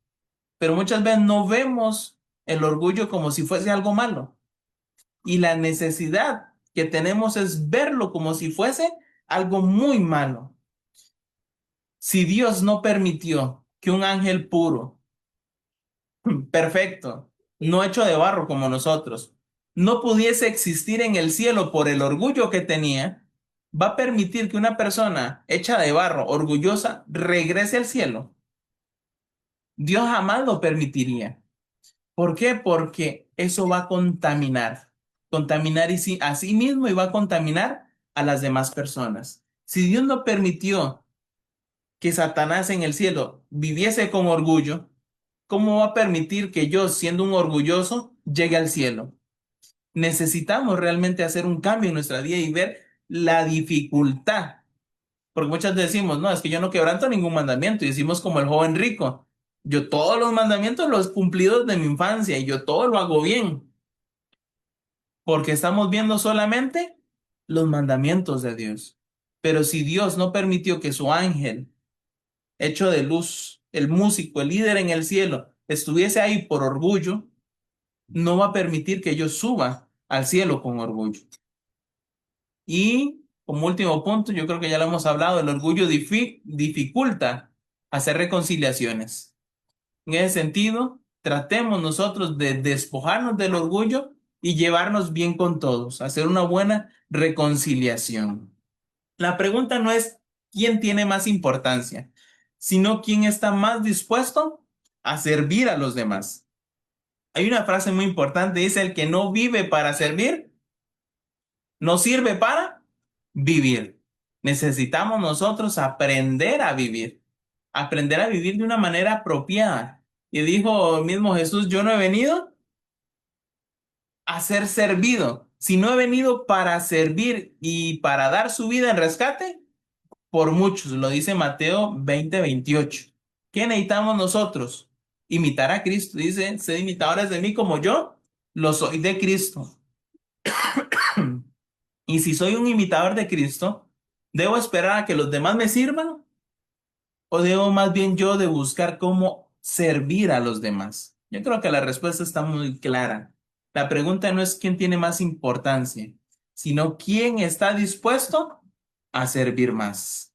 Pero muchas veces no vemos el orgullo como si fuese algo malo. Y la necesidad que tenemos es verlo como si fuese algo muy malo. Si Dios no permitió que un ángel puro, perfecto, no hecho de barro como nosotros, no pudiese existir en el cielo por el orgullo que tenía, va a permitir que una persona hecha de barro, orgullosa, regrese al cielo. Dios jamás lo permitiría. ¿Por qué? Porque eso va a contaminar y a sí mismo y va a contaminar a las demás personas. Si Dios no permitió que Satanás en el cielo viviese con orgullo, ¿cómo va a permitir que yo, siendo un orgulloso, llegue al cielo? Necesitamos realmente hacer un cambio en nuestra vida y ver la dificultad. Porque muchas veces decimos, no, es que yo no quebranto ningún mandamiento. Y decimos como el joven rico, yo todos los mandamientos los he cumplido desde mi infancia y yo todo lo hago bien. Porque estamos viendo solamente los mandamientos de Dios. Pero si Dios no permitió que su ángel, hecho de luz, el músico, el líder en el cielo, estuviese ahí por orgullo, no va a permitir que yo suba al cielo con orgullo. Y como último punto, yo creo que ya lo hemos hablado, el orgullo dificulta hacer reconciliaciones. En ese sentido, tratemos nosotros de despojarnos del orgullo y llevarnos bien con todos, hacer una buena reconciliación. La pregunta no es quién tiene más importancia, sino quién está más dispuesto a servir a los demás. Hay una frase muy importante, dice, el que no vive para servir, no sirve para vivir. Necesitamos nosotros aprender a vivir de una manera apropiada. Y dijo el mismo Jesús, yo no he venido a ser servido, sino he venido para servir y para dar su vida en rescate por muchos, lo dice Mateo 20:28. ¿Qué necesitamos nosotros? Imitar a Cristo. Dice, sed imitadores de mí como yo lo soy de Cristo. Y si soy un imitador de Cristo, ¿debo esperar a que los demás me sirvan? ¿O debo más bien yo de buscar cómo servir a los demás? Yo creo que la respuesta está muy clara. La pregunta no es quién tiene más importancia, sino quién está dispuesto a servir más.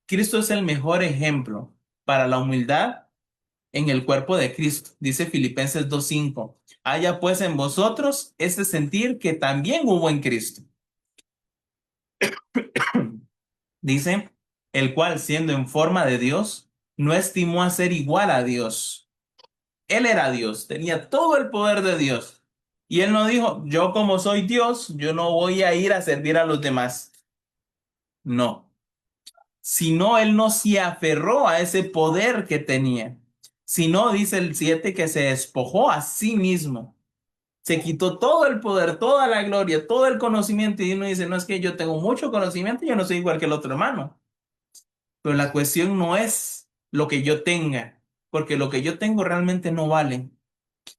Cristo es el mejor ejemplo para la humildad en el cuerpo de Cristo. Dice Filipenses 2:5. Haya pues en vosotros este sentir que también hubo en Cristo. Dice, el cual siendo en forma de Dios, no estimó a ser igual a Dios. Él era Dios, tenía todo el poder de Dios. Y él no dijo, yo como soy Dios, yo no voy a ir a servir a los demás. No, sino él no se aferró a ese poder que tenía, sino, dice el 7, que se despojó a sí mismo. Se quitó todo el poder, toda la gloria, todo el conocimiento y uno dice, no es que yo tengo mucho conocimiento, yo no soy igual que el otro hermano. Pero la cuestión no es lo que yo tenga, porque lo que yo tengo realmente no vale,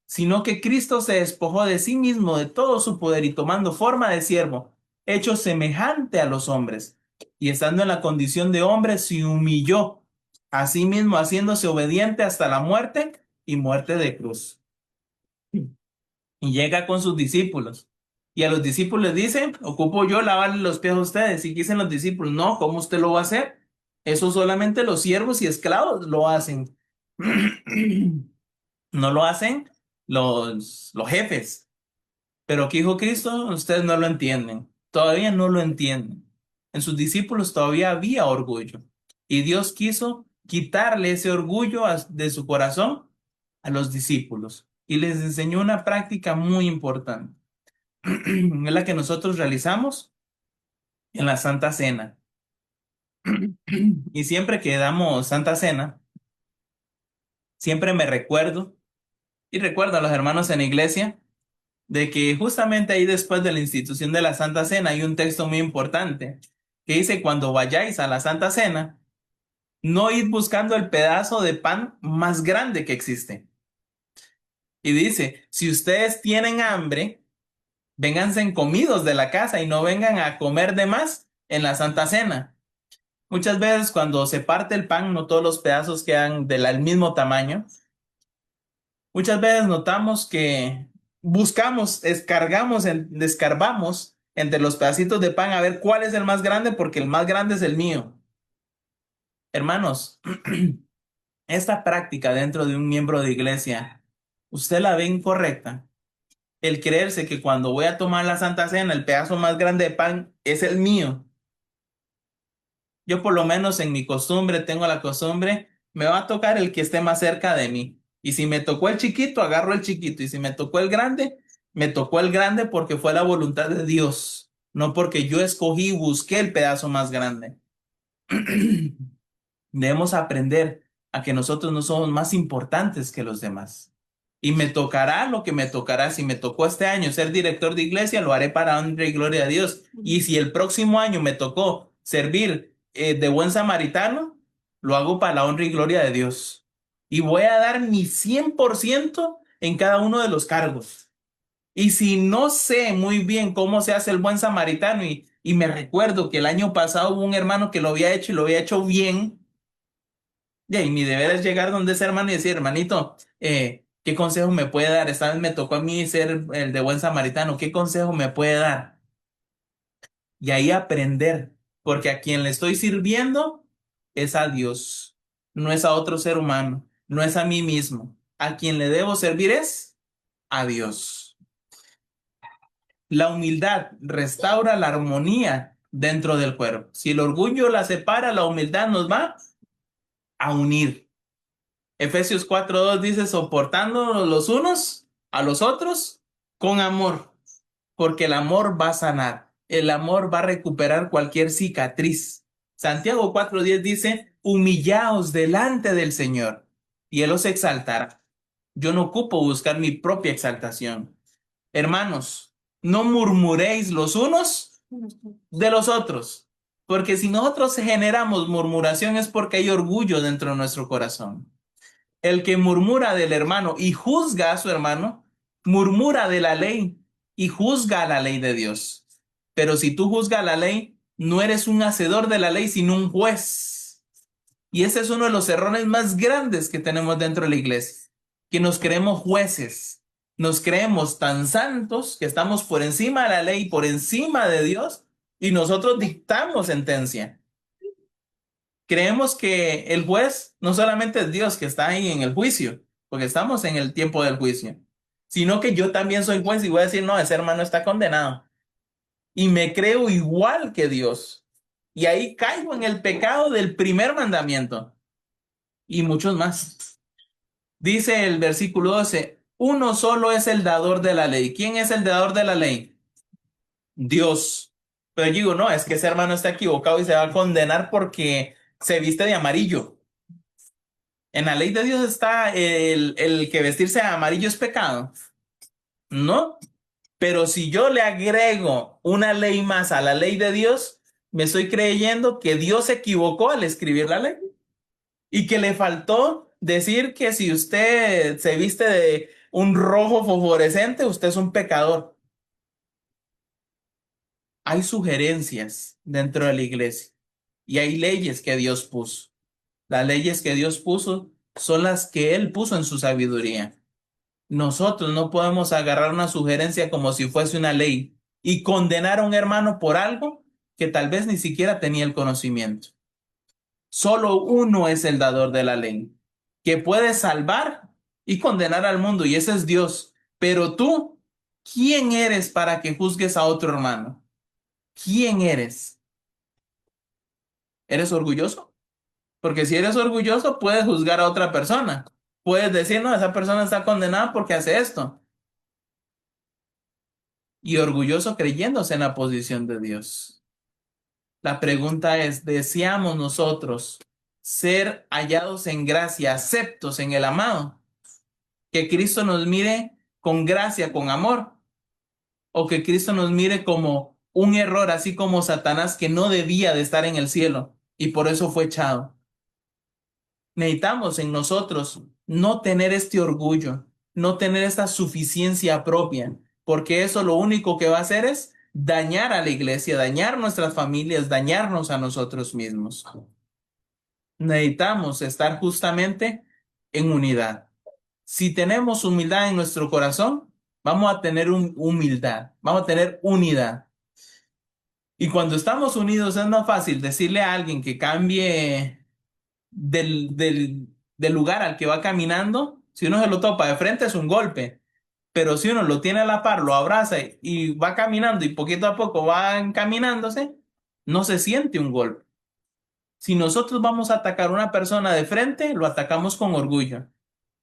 sino que Cristo se despojó de sí mismo, de todo su poder y tomando forma de siervo, hecho semejante a los hombres, y estando en la condición de hombre, se humilló a sí mismo, haciéndose obediente hasta la muerte y muerte de cruz. Y llega con sus discípulos. Y a los discípulos les dice, ocupo yo lavarle los pies a ustedes. Y dicen los discípulos, no, ¿cómo usted lo va a hacer? Eso solamente los siervos y esclavos lo hacen. No lo hacen los jefes. Pero ¿qué dijo Cristo? Ustedes no lo entienden. Todavía no lo entienden. En sus discípulos todavía había orgullo. Y Dios quiso quitarle ese orgullo de su corazón a los discípulos. Y les enseñó una práctica muy importante. Es la que nosotros realizamos en la Santa Cena. Y siempre que damos Santa Cena, siempre me recuerdo y recuerdo a los hermanos en la iglesia de que justamente ahí después de la institución de la Santa Cena hay un texto muy importante que dice, cuando vayáis a la Santa Cena, no id buscando el pedazo de pan más grande que existe. Y dice, si ustedes tienen hambre, vénganse comidos de la casa y no vengan a comer de más en la Santa Cena. Muchas veces cuando se parte el pan, no todos los pedazos quedan del mismo tamaño. Muchas veces notamos que buscamos, descarbamos entre los pedacitos de pan a ver cuál es el más grande porque el más grande es el mío. Hermanos, esta práctica dentro de un miembro de iglesia, ¿usted la ve incorrecta? El creerse que cuando voy a tomar la Santa Cena, el pedazo más grande de pan es el mío. Yo por lo menos en mi costumbre, tengo la costumbre, me va a tocar el que esté más cerca de mí. Y si me tocó el chiquito, agarro el chiquito. Y si me tocó el grande, me tocó el grande porque fue la voluntad de Dios, no porque yo escogí y busqué el pedazo más grande. Debemos aprender a que nosotros no somos más importantes que los demás. Y me tocará lo que me tocará. Si me tocó este año ser director de iglesia, lo haré para honra y gloria a Dios. Y si el próximo año me tocó servir de buen samaritano, lo hago para la honra y gloria de Dios. Y voy a dar mi 100% en cada uno de los cargos. Y si no sé muy bien cómo se hace el buen samaritano y me recuerdo que el año pasado hubo un hermano que lo había hecho y lo había hecho bien, y mi deber es llegar donde ese hermano y decir, hermanito, ¿qué consejo me puede dar? Esta vez me tocó a mí ser el de buen samaritano, ¿qué consejo me puede dar? Y ahí aprender, porque a quien le estoy sirviendo es a Dios, no es a otro ser humano, no es a mí mismo. A quien le debo servir es a Dios. La humildad restaura la armonía dentro del cuerpo. Si el orgullo la separa, la humildad nos va a unir. Efesios 4:2 dice, soportándonos los unos a los otros con amor, porque el amor va a sanar, el amor va a recuperar cualquier cicatriz. Santiago 4:10 dice, humillaos delante del Señor y Él os exaltará. Yo no ocupo buscar mi propia exaltación. Hermanos, no murmuréis los unos de los otros, porque si nosotros generamos murmuración es porque hay orgullo dentro de nuestro corazón. El que murmura del hermano y juzga a su hermano, murmura de la ley y juzga a la ley de Dios. Pero si tú juzgas la ley, no eres un hacedor de la ley, sino un juez. Y ese es uno de los errores más grandes que tenemos dentro de la iglesia, que nos creemos jueces, nos creemos tan santos que estamos por encima de la ley, por encima de Dios, y nosotros dictamos sentencia. Creemos que el juez no solamente es Dios que está ahí en el juicio, porque estamos en el tiempo del juicio, sino que yo también soy juez y voy a decir, no, ese hermano está condenado. Y me creo igual que Dios. Y ahí caigo en el pecado del primer mandamiento y muchos más. Dice el versículo 12, uno solo es el dador de la ley. ¿Quién es el dador de la ley? Dios. Pero yo digo, no, es que ese hermano está equivocado y se va a condenar porque se viste de amarillo. ¿En la ley de Dios está el que vestirse de amarillo es pecado? No. Pero si yo le agrego una ley más a la ley de Dios, me estoy creyendo que Dios se equivocó al escribir la ley y que le faltó decir que si usted se viste de un rojo fosforescente, usted es un pecador. Hay sugerencias dentro de la iglesia y hay leyes que Dios puso. Las leyes que Dios puso son las que Él puso en su sabiduría. Nosotros no podemos agarrar una sugerencia como si fuese una ley y condenar a un hermano por algo que tal vez ni siquiera tenía el conocimiento. Solo uno es el dador de la ley, que puede salvar y condenar al mundo, y ese es Dios. Pero tú, ¿quién eres para que juzgues a otro hermano? ¿Quién eres? ¿Eres orgulloso? Porque si eres orgulloso, puedes juzgar a otra persona. Puedes decir, no, esa persona está condenada porque hace esto. Y orgulloso creyéndose en la posición de Dios. La pregunta es, ¿deseamos nosotros ser hallados en gracia, aceptos en el amado? ¿Que Cristo nos mire con gracia, con amor? ¿O que Cristo nos mire como un error, así como Satanás que no debía de estar en el cielo y por eso fue echado? Necesitamos en nosotros no tener este orgullo, no tener esta suficiencia propia, porque eso lo único que va a hacer es dañar a la iglesia, dañar nuestras familias, dañarnos a nosotros mismos. Necesitamos estar justamente en unidad. Si tenemos humildad en nuestro corazón, vamos a tener humildad, vamos a tener unidad. Y cuando estamos unidos es más fácil decirle a alguien que cambie del lugar al que va caminando. Si uno se lo topa de frente es un golpe, pero si uno lo tiene a la par, lo abraza y va caminando y poquito a poco va encaminándose, no se siente un golpe. Si nosotros vamos a atacar a una persona de frente, lo atacamos con orgullo.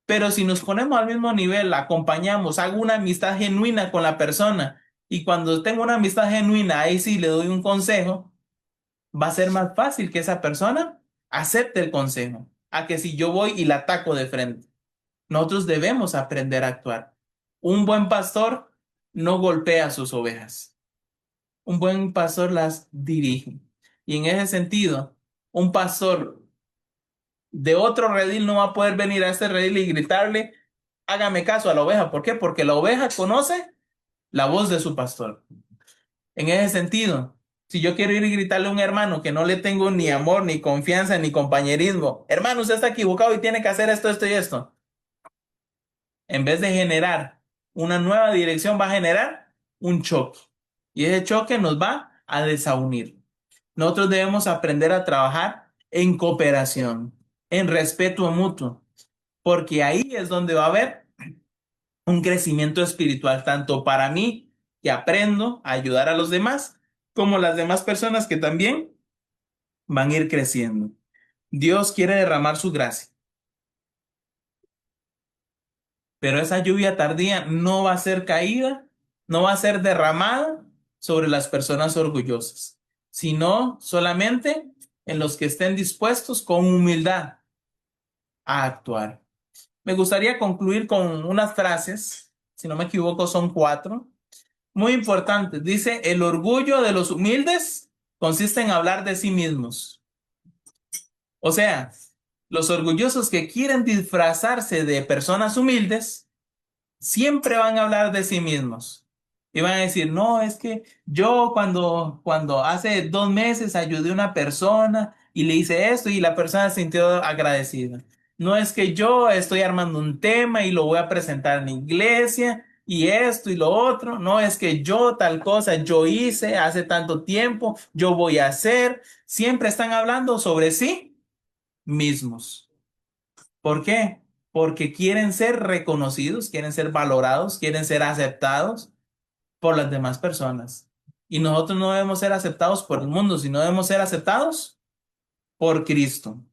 Pero si nos ponemos al mismo nivel, la acompañamos, hago una amistad genuina con la persona y cuando tengo una amistad genuina, ahí sí le doy un consejo, va a ser más fácil que esa persona acepte el consejo, a que si yo voy y la ataco de frente. Nosotros debemos aprender a actuar. Un buen pastor no golpea a sus ovejas. Un buen pastor las dirige. Y en ese sentido, un pastor de otro redil no va a poder venir a este redil y gritarle, hágame caso a la oveja. ¿Por qué? Porque la oveja conoce la voz de su pastor. En ese sentido, si yo quiero ir y gritarle a un hermano que no le tengo ni amor, ni confianza, ni compañerismo, hermano, usted está equivocado y tiene que hacer esto, esto y esto. En vez de generar una nueva dirección, va a generar un choque. Y ese choque nos va a desunir. Nosotros debemos aprender a trabajar en cooperación, en respeto mutuo, porque ahí es donde va a haber un crecimiento espiritual, tanto para mí y aprendo a ayudar a los demás, como las demás personas que también van a ir creciendo. Dios quiere derramar su gracia, pero esa lluvia tardía no va a ser caída, no va a ser derramada sobre las personas orgullosas, sino solamente en los que estén dispuestos con humildad a actuar. Me gustaría concluir con unas frases, si no me equivoco son 4, muy importantes. Dice, el orgullo de los humildes consiste en hablar de sí mismos. O sea, los orgullosos que quieren disfrazarse de personas humildes siempre van a hablar de sí mismos. Y van a decir, no, es que yo cuando hace 2 meses ayudé a una persona y le hice esto y la persona se sintió agradecida. No es que yo estoy armando un tema y lo voy a presentar en la iglesia y esto y lo otro. No es que yo tal cosa yo hice hace tanto tiempo, yo voy a hacer. Siempre están hablando sobre sí mismos. ¿Por qué? Porque quieren ser reconocidos, quieren ser valorados, quieren ser aceptados por las demás personas. Y nosotros no debemos ser aceptados por el mundo, sino debemos ser aceptados por Cristo.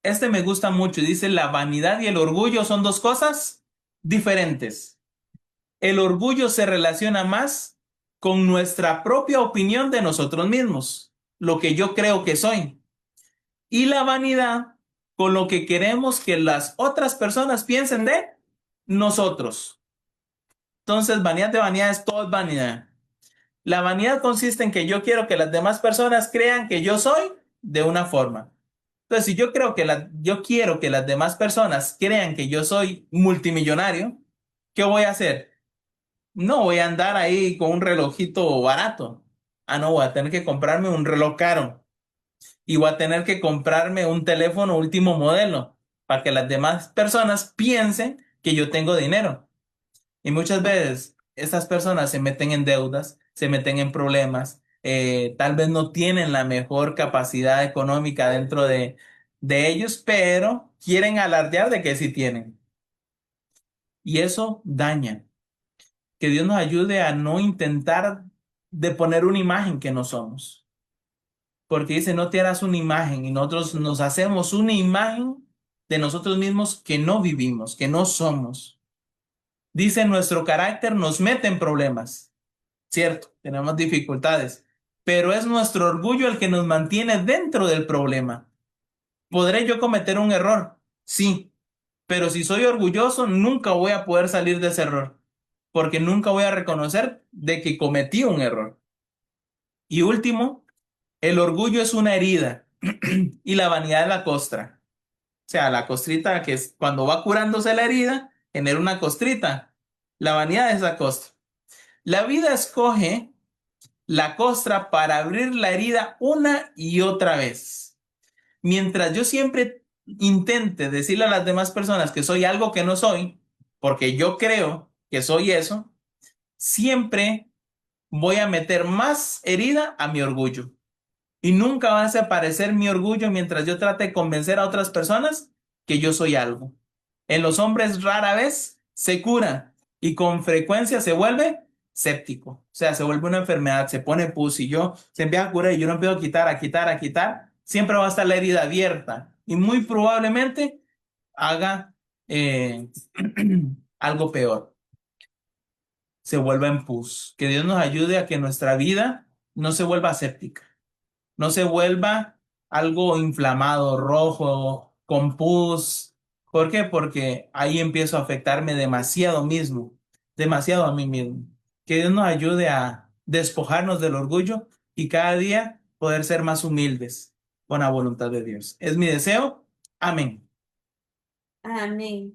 Este me gusta mucho. Dice, la vanidad y el orgullo son dos cosas diferentes. El orgullo se relaciona más con nuestra propia opinión de nosotros mismos, lo que yo creo que soy. Y la vanidad con lo que queremos que las otras personas piensen de nosotros. Entonces, vanidad de vanidad es todo vanidad. La vanidad consiste en que yo quiero que las demás personas crean que yo soy de una forma. Entonces, si yo quiero que las demás personas crean que yo soy multimillonario, ¿qué voy a hacer? No voy a andar ahí con un relojito barato. Ah, no, voy a tener que comprarme un reloj caro y voy a tener que comprarme un teléfono último modelo para que las demás personas piensen que yo tengo dinero. Y muchas veces estas personas se meten en deudas, se meten en problemas, tal vez no tienen la mejor capacidad económica dentro de ellos, pero quieren alardear de que sí tienen. Y eso daña. Que Dios nos ayude a no intentar de poner una imagen que no somos. Porque dice, no te harás una imagen y nosotros nos hacemos una imagen de nosotros mismos que no vivimos, que no somos. Dice, nuestro carácter nos mete en problemas, cierto, tenemos dificultades, pero es nuestro orgullo el que nos mantiene dentro del problema. ¿Podré yo cometer un error? Sí, pero si soy orgulloso, nunca voy a poder salir de ese error, porque nunca voy a reconocer de que cometí un error. Y último, el orgullo es una herida y la vanidad es la costra. O sea, la costrita que es cuando va curándose la herida, genera una costrita. La vanidad es la costra. La vida escoge la costra para abrir la herida una y otra vez. Mientras yo siempre intente decirle a las demás personas que soy algo que no soy, porque yo creo que soy eso, siempre voy a meter más herida a mi orgullo. Y nunca va a desaparecer mi orgullo mientras yo trate de convencer a otras personas que yo soy algo. En los hombres rara vez se cura y con frecuencia se vuelve séptico. O sea, se vuelve una enfermedad, se pone pus y yo se empieza a curar y yo no empiezo a quitar, a quitar, a quitar. Siempre va a estar la herida abierta y muy probablemente haga eh, algo peor. Se vuelva en pus. Que Dios nos ayude a que nuestra vida no se vuelva séptica, no se vuelva algo inflamado, rojo, con pus. ¿Por qué? Porque ahí empiezo a afectarme demasiado mismo, demasiado a mí mismo. Que Dios nos ayude a despojarnos del orgullo y cada día poder ser más humildes con la voluntad de Dios. Es mi deseo. Amén. Amén.